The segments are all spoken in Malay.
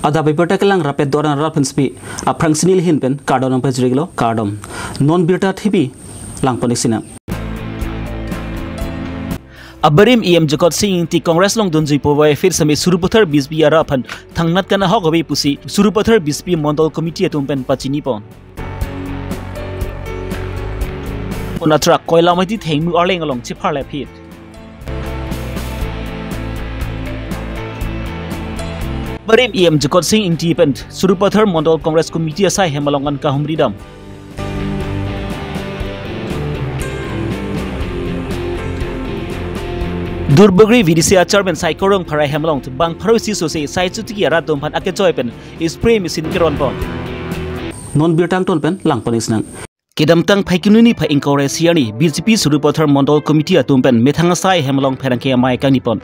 Ada paper kelang rapid doran rapens pi aprang sinil hin pen cardon ang pejriglo cardom non birta thibi lang ponisina. Abarim EM Jokot Singh ti Congress long donjui powai fir sami Surupathar BSP ara phan thangnat kana hok hobi pusi Surupathar BSP Mandal Committee atumpen pachini pon. Onatra koila mati thengmu arleng along chiphar le phit. Barim EM Jokot Singh independent Surupathar Mandal Congress Committee asai hemalongan ka humridam. Durbagri VDC chairman Saikorong Parai Hemalong to Bang Parosi Sose Sai Chuti Aratum Pan Akechoipen is spray misin Kiron Bon. Non Birtang Tonpen Lang Ponisnang. Kidamtang Paikununi Pa Inkore Siani, BGP Surupathar Mandal Committee atumpen Methangasai Hemalong Peranke Mai Kanipon.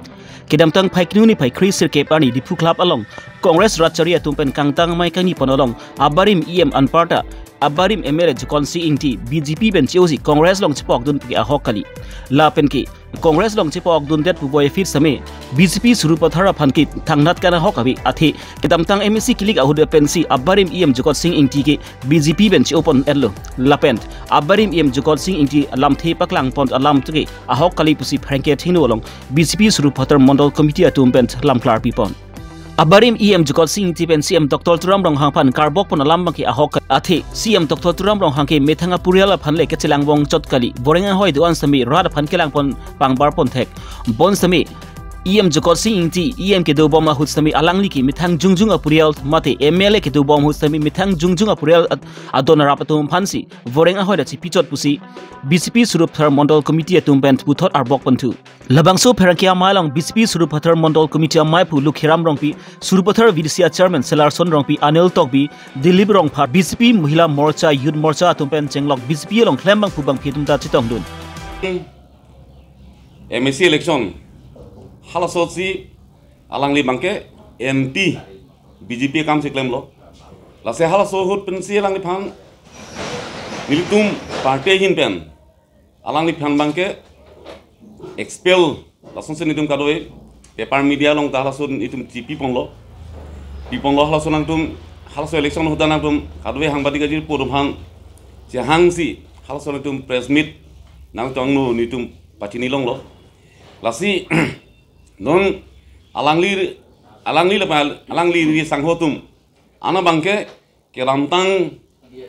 Kidamtang Paikununi Pa Chris Kepani Dipu Club along Congress Ratchari atumpen Kangtang Mai Kanipon along Abarim EM Anparta Abarim MLA Jokon Singh ti BGP ben Chiosi Congress long chipok dun pi ahokali la penki Congress long chipok dun det boy fit same BGP Surupathar phanki thangnat kana hokabi athi kitamtang MEC kilik ahude pensi Abarim EM Jokon Singh ingti ke BGP ben open erlo lapent Abarim EM Jokon Singh ingti lamthe paklang pont alam tuke ahokali pusi franke thinu along BGP Surupathar Mandal Committee atumpen lamklar pipon Abarim EM Jokot Singh tipen CM Dr. Turam Rong Hangpan Karbok pon alambang ki ahok athi CM Dr. Turam Rong Hangke methanga puriala phanle ke chilangbong chotkali borenga hoi duan sami rad phan kelang pon pangbar pon thek bon sami EM Jokot Singh ti EM ke do bom hut sami alangli ki mithang jungjung apurial mate MLA ke do bom hut sami mithang jungjung apurial adona rapatum phansi borenga hoi da chi pichot pusi BCP Surupathar Mandal Committee atumpen puthot arbok pontu Labangso Perakia Malang BCP Surupathar Mandal Committee Maipu Lukhiram Rongpi Surupathar VDC Chairman Selarson Rongpi Anil Tokbi Dilip Rongpha BCP Mahila Morcha Youth Morcha Tumpen Chenglok BCP long Klembang Pubang Phitumta Chitong Dun MEC election halasotsi alangli bangke MP BJP kam siklem lo la se halaso hut pensi alangli phan nilitum party hin pen alangli phan bangke expel langsung senitum kadoi paper media long halason itum TP ponglo halason nangtum halaso election hudan nangtum kadoi hangbadi gajir purumhan je hangsi halason itum press meet nang tongnu nitum patini long lo lasi non alangli ri sanghotum ana bangke ke ramtang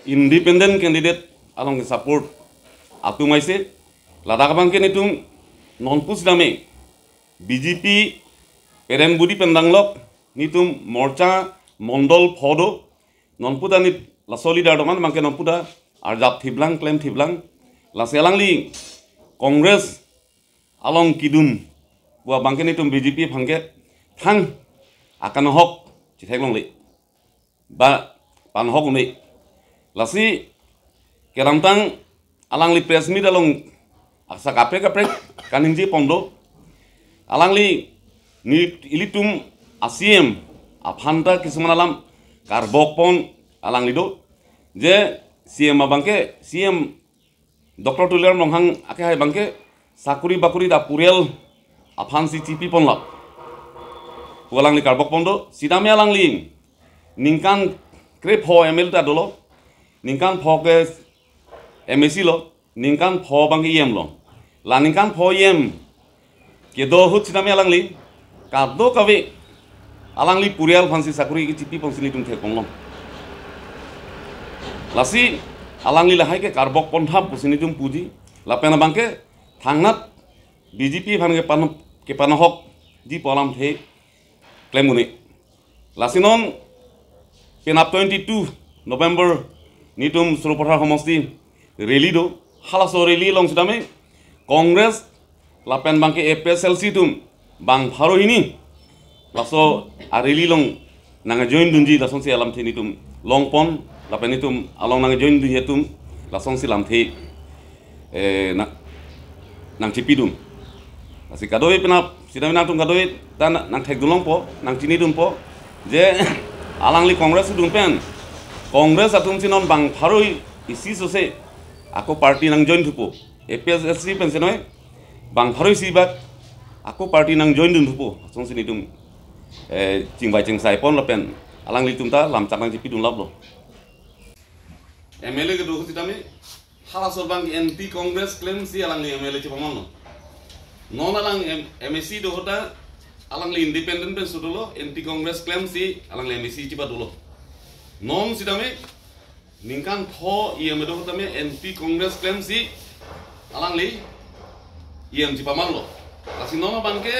independent candidate along support atumaise ladak bangke nitum non pusdame BJP Perembudi pendanglok nitum morcha mondol phodo non pudani la solidarity man bangke non puda arjap thiblang claim thiblang la selangli Congress along kidum Buah bangke nitum BJP bangke thang akan hok cithek long le ba pan hok le lasi keramtang alangli press meet along aksa kapre kaninji pondo alangli ni ilitum asiem aphanta kisuman alam karbok pon alangli do je CM bangke CM Dr. Tuliar Monghang ake hai bangke sakuri bakuri da purial Aphansi TP ponlap Walangli karbok pondo sidame alangli ningkan krep ho ML ta dolo ningkan pho ke MEC lo ningkan pho bangi EM lo la ningkan pho EM ke do hut sidame alangli kaddo kawe alangli purial phansi sakuri ki TP ponsili tum the konglom lasi alangli lahai ke karbok ponthap pusini tum puji lapena bangke thangnat BJP bangke ke panahok di polam the klemuni lasinon penap 22 November nitum Surupathar homosti rally do halaso rally long sidame Congress lapen bangke EPSLC tum bang pharo hini laso a rally long nanga join dunji lason si alam the nitum long pon lapen nitum along nanga join dunji tum lason si lam the nang cipidum Asi kadoi penap sidame nang tum kadoi tan nang thek dulong po nang tini dum po je alangli Congress dum pen Congress atum sinon bang pharoi isi sose ako party nang join thupo APSC pen senoi bang pharoi sibak ako party nang join dum thupo song sini dum chingbai chingsai pon la pen alang li tumta lam cak nang jipi dum lab lo MLA ke dohu titame hala sorbang anti Congress claim si alang li MLA cipaman lo non alang MSC dohu ta alang li independent pen sudulo anti Congress claim si alang li MSC cipa dulu non sidame ningkan tho IM dohu tame anti Congress claim si alang li IM cipaman lo kasi nona bangke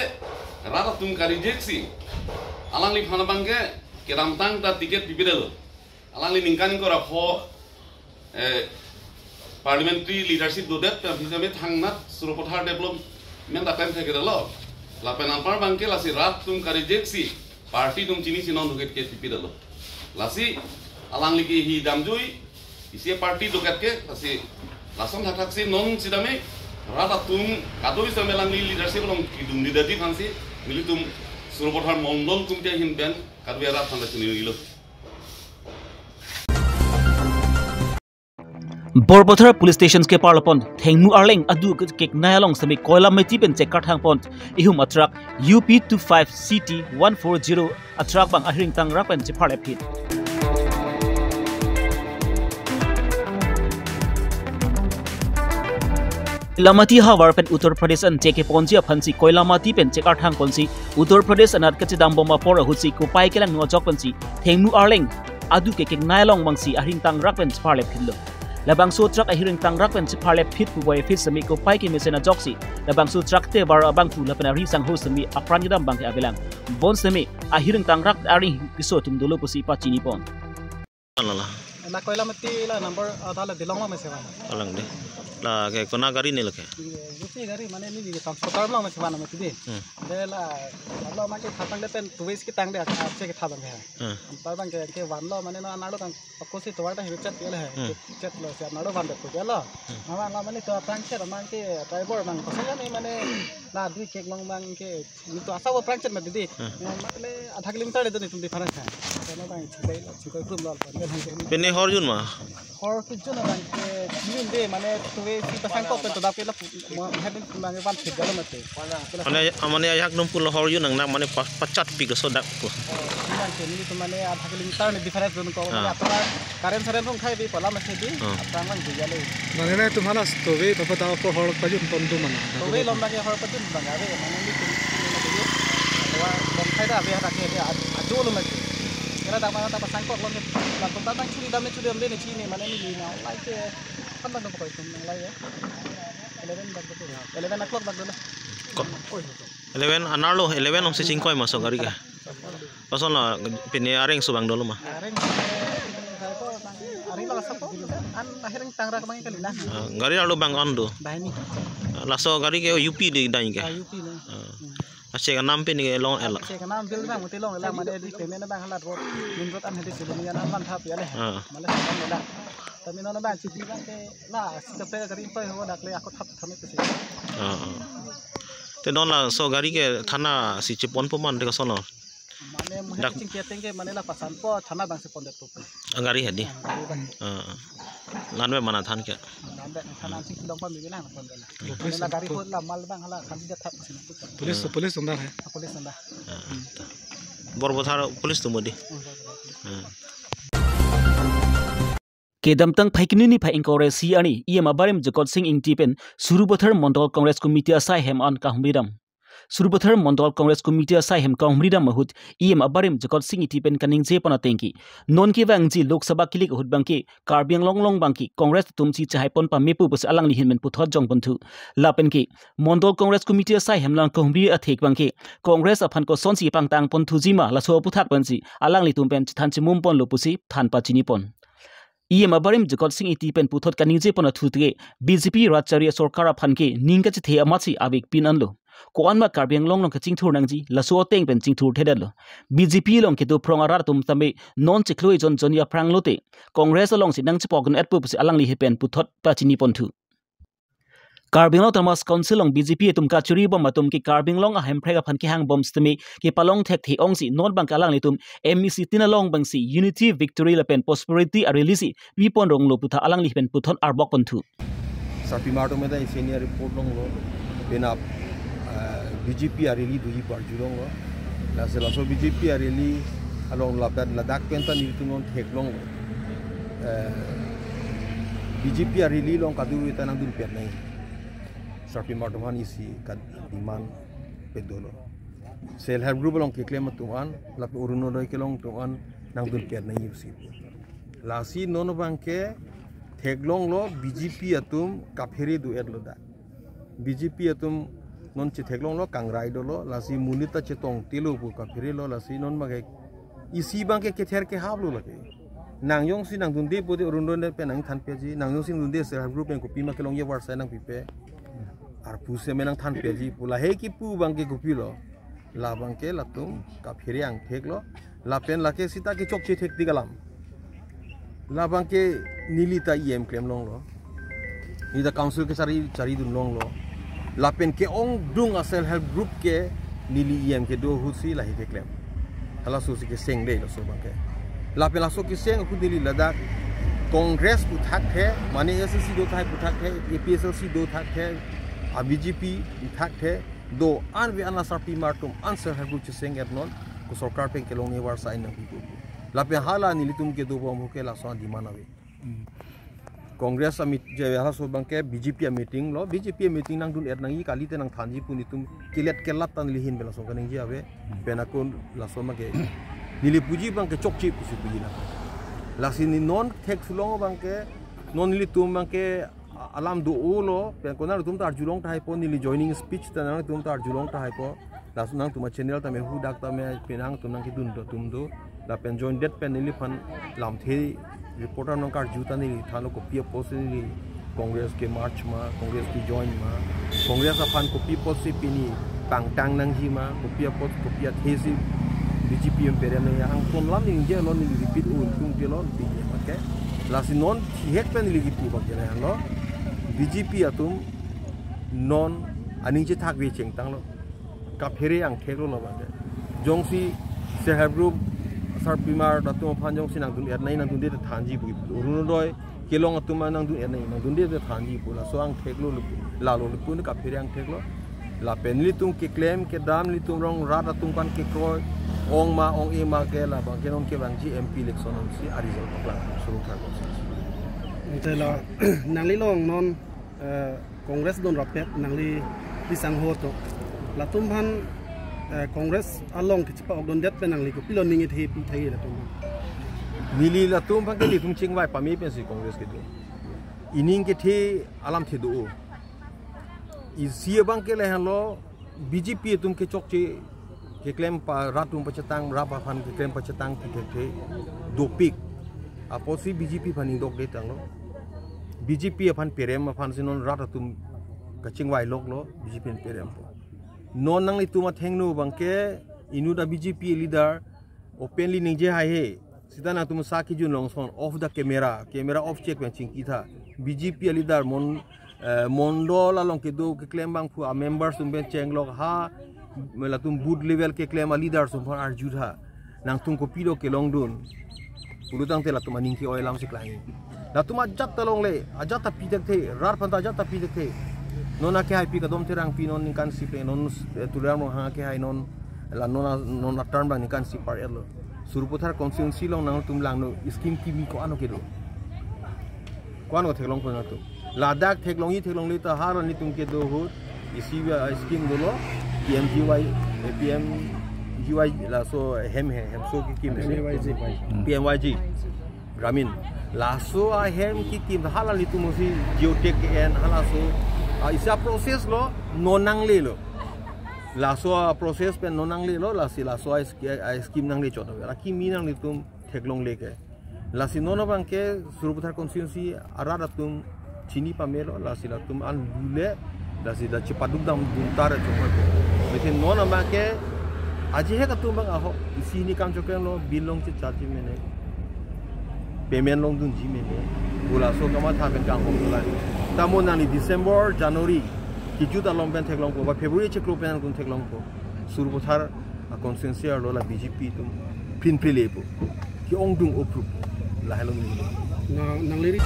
rata tum kari jeksi alang li phana bangke kedam tang ta tiket pipidelo alang li ningkan ko rakho parliamentary leadership do det bisame thangnat suropothar development da kan theke dalo la penampar bangke lasi rat tum kari jeksi party tum chini sinon duket ke pipidelo lasi alang li ki hi damjui isi party duket ke lasi lasom hatak si non sidame rata tum kado bisa melangi leadership long kidum didati fansi militum suropothar mondol kumtia hinben kadwe rat thanda chini gilo Borbothar police stations ke parlapon thengnu arleng adu kek nayalong sami koila meti pen check kar thang pont ihum atrak UP25 CT 140 atrak bang ahring tang rak pen chiphar epit Lamati hawar pen Uttar Pradesh an cheke ponji aphansi koilamati pen chekar thang ponsi Uttar Pradesh anat kachi damboma por husi ko pai kelang no jok ponsi thengnu arleng adu kek nayalong mangsi ahring tang rak pen chiphar epit labang su truck ahiring tang rak pen chiphar epit pu boy fit sami ko pai ke mesena joksi labang su truck te bar abang tu lapena ri sang ho sami apranidam bang abelang bon sami ahiring tang rak ari piso tum dolo pusi pa chini pon Alala. Na koila mati la number adala dilong ma mesewa. Alang deh. La kayak kona gari nih leke. Yupi gari mana ni di transporter long mesewa na mati di. De la adla ma ke khatang de pen tuwis ki tang de ache ke thabang hai. Tar bang ke wan lo mane na nalo tang akosi to wata hirchat pele hai. Chat lo se nalo van de ko ya lo. Ma la mane to tang che ma ke driver bang pasanga ni mane na dui kek long bang ke ni to asa wo prangchat ma di. Mane adha kilometer de ni tum difference hai. Kana bang chikai kum lol Bene horjun mah. Or kitchen bang ke ni de mane tuwe si pasang ko pen to da pela hebben bang van thik galo mate. Amane ayak num pun horjun nang mane pacat pi ke sodak ko. Bang ke ni to mane adha kilometer ni difference don ko mane apna karen saren thong khai bi pala mase di apna bang di galo. Mane na tumhala tuwe papa ta ko hor pajun ton du mana. Tuwe lom bang hor pajun bang ave mane ni tum wa bom khai da be ha ke ajo lo mate. Kira dak mana ta pasang ko lom la tum ta tang churi dam churi am de ni chini mane ni na lai ke kan bang ko tum lai ya 11 o'clock bag dulu 11 anarlo 11 om se 5 masuk gari ka pasal na pini areng subang dulu mah areng la sapo an akhirnya tangra kemang kali lah gari lalu bang ondo bahini laso gari ke UP di daing ke UP ni Aceh kan nampi ni long ela. Aceh kan nampi bang muti long ela mana di payment bang halat road min road an hedi sebelum yan an thap ya leh malah kan ela tapi nona bang cipi bang ke la sikape gari toy ho dakle aku thap thame ke te don la so gari ke thana si chipon poman de sono mane muhe cingkiateng ke mane la pasan po thana bang se pondet to gari hedi lanwe mana than ke lambe thana sing dong pa mi bilang pondet la gari ho la mal bang hala kan dia thap police अंदर है पुलिस अंदर Borbothar police तो Modi Kedamtang phaikini phai ingkore si ani iama barim jokot sing ingtipen Surubothar Mandal Congress Committee asai hem an kahmridam Surubothar Mandal Congress Committee asai hem kahmridam mahut iama barim jokot sing ingtipen kaning je pana tengki non ki wangji Lok Sabha kilik hut bangki Karbiang long bangki Congress tumsi chahai pon pa mepu bus alang lihin men puthot jong bantu lapen ki Mandal Congress Committee asai hem lang kahmri athek bangki Congress aphan ko sonsi pangtang pon thujima laso puthak bansi alang li tumpen thanchi mumpon lopusi than pa chini pon IM abarim jokot sing iti pen puthot kaning je pona thutge BJP Rajchariya Sarkar phanke ningka chi the amachi abik pin anlo ko anma Karbiang long kaching thur nangji laso teng pen ching thur thedalo BJP long ke do prongarar tum tambe non chikloi jon jonia pranglote Congress long si nang chipogun at pupus alang li hepen puthot pa chini pontu Karbiang long Thomas Council long BJP tum ka churi bom matum ki Karbiang long a hemprega phan ki hang bom stemi ki palong thek thi ong si non bang kalang litum MEC tinalong bang si Unity Victory la pen Prosperity a release pi pon rong lo putha alang li pen puthon arbok pontu Sapi mato में तो senior report लोग बेना BJP आ रही दुई पार्टी लोग लासे lasso BJP आ रही along Ladakh penta nilitumon theklong BJP rili long kadu itanang dun pet nai sarpi martuman isi kad iman pedolo self help group long kiklem tuan lap uruno doi kelong tuan nang dun pet nai usi lasi nono bangke theklong lo BJP atum kapheri du edloda BJP atum non che theklong lo kangrai dolo lasi munita che tong tilo bu kapheri lo lasi non mage isi bangke kether ke hablo lage nang yong si nang dundi podi urundon pe nang than peji nang yong si dundi se group en kopi ma kelong ye warsa nang pipe ar pu se menang than peji pula he ki pu bangke kopi lo la bangke latum ka phiri ang thek lo la pen la ke sita ki chok che thek digalam la bangke nilita em claim long lo ni da council ke cari dun long lo la pen ke ong dung a self help group ke nili em ke do husi la he ke claim hala so si ke seng de lo so bangke la pela so kiseng aku dili Ladakh Congress uthak the mane SSC do thai uthak the APSLC do thak the BJP uthak the do an we ana sarpi martum answer hagu chiseng etnon ko sarkar pe kelong ni war sign nang pipu la pe hala ni litum ke do bom ke la so di manawe Congress amit je hala so bangke BJP meeting lo BJP meeting nang dun et nang i kali te nang thanji punitum kilet kelat tan lihin bela so kaning ji ave penakon la so ma ke nili puji bangke chokchi pusi puji na lasi ni non tek sulong bangke non nili tum bangke alam do ulo pen konar tum tar julong tai po nili joining speech ta nang tum tar julong tai po lasu nang tuma channel ta me hu dak ta me penang tum nang ki dun do tum do la pen join det pen nili fan lam the reporter nong kar juta nili thalo ko pia post nili congress ke march ma congress ki join ma congress afan ko pi post si pini pangtang nang hi ma ko pia post ko pia thesi BJP yang perem ni yang kom lam ni je lon ni repeat tung je lon di okay lasi non hek pen ni lagi tu bagai yang lo BJP atum non aning je thak we cheng tang lo ka phere yang thek lo bagai jong si se help group sar primar datum phan jong si nang dun nai nang dun de thanji bu urun doi kelong atum nang dun nai nang dun de thanji bu la so ang thek lo la lo pu ni ka phere yang thek lo la pen li tung ke claim ke dam li tung rong rat atung kan ke kroi ong ma ong e ma ke la bang kenon ke bang MP election on si arizal plan suru ka Ite la nangli long non Congress don rapet nangli di sang ho to la tum han Congress along ki chipa ogdon det pe nangli ko pilon ningi the pi thai la tum nili la tum bang ke li tum ching wai pa mi pen si Congress ke do ining ke the alam the do i si bang ke le han lo BJP tum ke chok che ke claim pa ratum pacetang rapa fan ke claim pacetang ke dopik apo si BJP faning dok de tang lo BJP fan perem fan sinon ratatum kaching wai lok lo BJP perem po non nang itu ma thengnu bangke inu da BJP leader openly ningje hai he sidana tum sa ki jun long son off the camera off check ben chingki tha BJP leader mondol along ke do ke claim bang pu a members tum ben cheng lok ha mela tum boot level ke claim a leader sum for arjudha nang tum ko pido ke long dun pulutang te la tum aning ki oilam siklai la tum ajat talong le ajat ta pidak the rar phanta ajat ta pidak the nona ke hai pi kadom terang pi non kan si pe non turam ha ke hai non la nona term bang kan si par elo suruputhar constituency long nang tum lang no scheme ki mi ko ano ke do ko ano thelong ko na to Ladakh theklong le ta har ni tum ke do ho isi scheme do lo PMGY la so hem so ki kim PMYG Gramin la so a hem ki kim hala li tu musi geotech en hala so isa process lo nonang le lo la so process pen nonang le lo la si la so scheme nang le chot la ki mi nang li tum theklong le ke la si nono bang ke Suruputhar constituency arada tum chini pamelo la si la tum an lule la si da chipaduk dam buntar chokor lekin nona ma ke aji he ka tum bang aho isi ni kam chokren lo bilong che chachi mene payment long dun ji mene bula so kama tha ben kang hom la tamon nani December January ki juta long ben theklong ko ba February che klo pen kun theklong ko Suruputhar constituency lo la BJP tum pin pile po ki ong dung approve la helong ni nang liri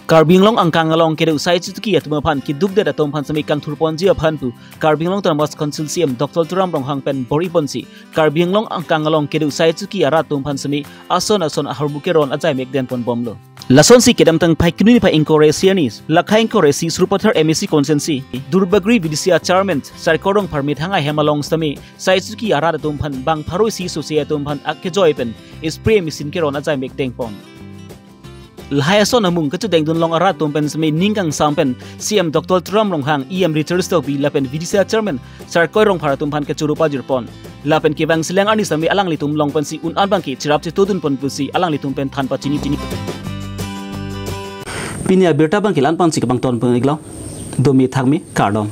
Karbinglong angkang along kedu sai chuki atuma phan ki dukde da tom phan sami kang thurpon ji phan pu Karbinglong Thomas Consul CM Dr. Turam Rong Hang pen Bori Ponsi Karbinglong angkang along kedu sai chuki ara tom phan sami ason harbuke ron ajai mek den pon bomlo lason si kedam tang phai kinu ni phai inkore sianis lakha inkore si Surupathar MEC Consensi Durbagri Vidisia Chairman Sarkorong Permit hanga hemalong sami sai chuki ara da tom phan bang pharoi si sosia tom phan akke joy pen spray machine ke ron ajai mek deng pon Lahaya son amung kecu deng dun long arat tumpen semi ningkang sampen CM Dr. Turam Rong Hang EM Returns to be lapen Vidisia Chairman Sarkoi Rong Phara tumpan kecu rupa jirpon lapen ke bang silang ani sami alang litum long pen si un albang ki cirap si tudun pon pusi alang litum pen tanpa cini pinia berta bang kilan pan si ke bang ton pengiglau domi thagmi kardom